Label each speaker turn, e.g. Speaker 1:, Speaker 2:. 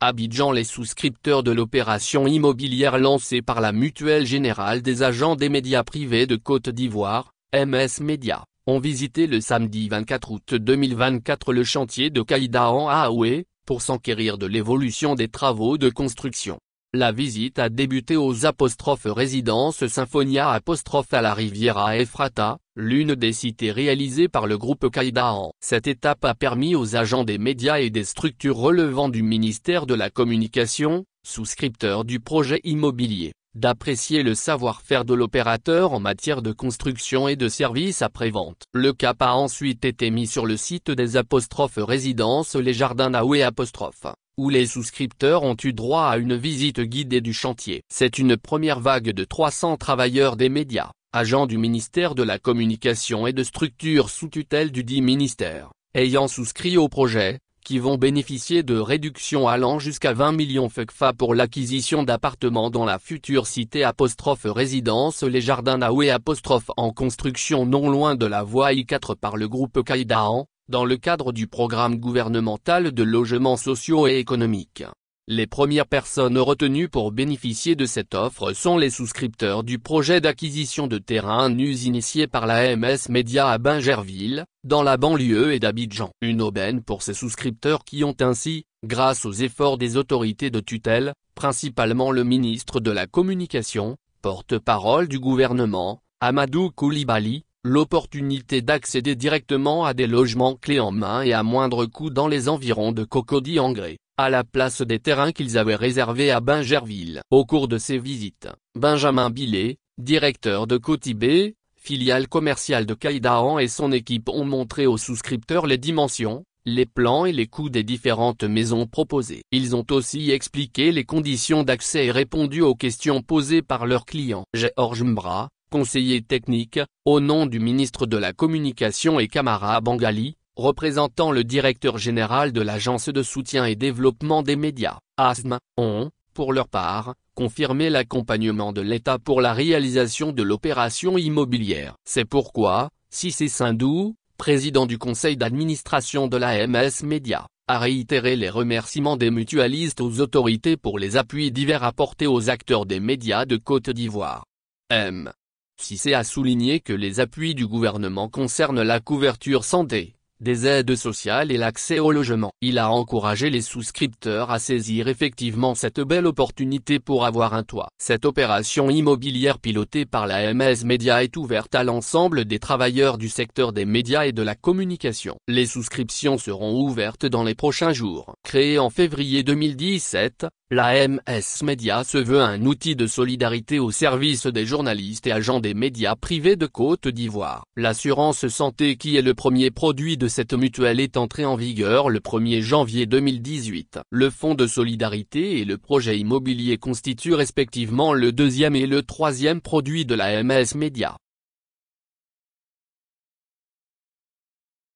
Speaker 1: Abidjan. Les souscripteurs de l'opération immobilière lancée par la Mutuelle Générale des agents des médias privés de Côte d'Ivoire, MS Média, ont visité le samedi 24 août 2024 le chantier de Kaïdahan à Aoué, pour s'enquérir de l'évolution des travaux de construction. La visite a débuté aux résidences Symphonia à la Riviera Ephrata, l'une des cités réalisées par le groupe Kaïdahan. Cette étape a permis aux agents des médias et des structures relevant du ministère de la Communication, souscripteurs du projet immobilier, d'apprécier le savoir-faire de l'opérateur en matière de construction et de services après-vente. Le cap a ensuite été mis sur le site des résidences Les Jardins d'Aoué où les souscripteurs ont eu droit à une visite guidée du chantier. C'est une première vague de 300 travailleurs des médias, agents du ministère de la Communication et de structures sous tutelle du dit ministère, ayant souscrit au projet, qui vont bénéficier de réductions allant jusqu'à 20 millions FECFA pour l'acquisition d'appartements dans la future cité résidence Les Jardins d'Aoué en construction non loin de la voie I4 par le groupe Kaïdahan, dans le cadre du programme gouvernemental de logements sociaux et économiques. Les premières personnes retenues pour bénéficier de cette offre sont les souscripteurs du projet d'acquisition de terrains nus initié par la MS Média à Bingerville, dans la banlieue et d'Abidjan. Une aubaine pour ces souscripteurs qui ont ainsi, grâce aux efforts des autorités de tutelle, principalement le ministre de la Communication, porte-parole du gouvernement, Amadou Koulibaly, l'opportunité d'accéder directement à des logements clés en main et à moindre coût dans les environs de Cocody-Angré, à la place des terrains qu'ils avaient réservés à Bingerville. Au cours de ces visites, Benjamin Billet, directeur de Cotibé, filiale commerciale de Kaïdahan, et son équipe ont montré aux souscripteurs les dimensions, les plans et les coûts des différentes maisons proposées. Ils ont aussi expliqué les conditions d'accès et répondu aux questions posées par leurs clients. Georges Mbra, conseiller technique, au nom du ministre de la Communication, et Camara Bangali, représentant le directeur général de l'Agence de soutien et développement des médias, ASM, ont, pour leur part, confirmé l'accompagnement de l'État pour la réalisation de l'opération immobilière. C'est pourquoi, Cissé Sindou, président du conseil d'administration de la MS Média, a réitéré les remerciements des mutualistes aux autorités pour les appuis divers apportés aux acteurs des médias de Côte d'Ivoire. M. Cissé a souligné que les appuis du gouvernement concernent la couverture santé, des aides sociales et l'accès au logement. Il a encouragé les souscripteurs à saisir effectivement cette belle opportunité pour avoir un toit. Cette opération immobilière pilotée par la MS Média est ouverte à l'ensemble des travailleurs du secteur des médias et de la communication. Les souscriptions seront ouvertes dans les prochains jours. Créée en février 2017, la MS Média se veut un outil de solidarité au service des journalistes et agents des médias privés de Côte d'Ivoire. L'assurance santé, qui est le premier produit de cette mutuelle, est entrée en vigueur le 1er janvier 2018. Le fonds de solidarité et le projet immobilier constituent respectivement le deuxième et le troisième produit de la MS Média.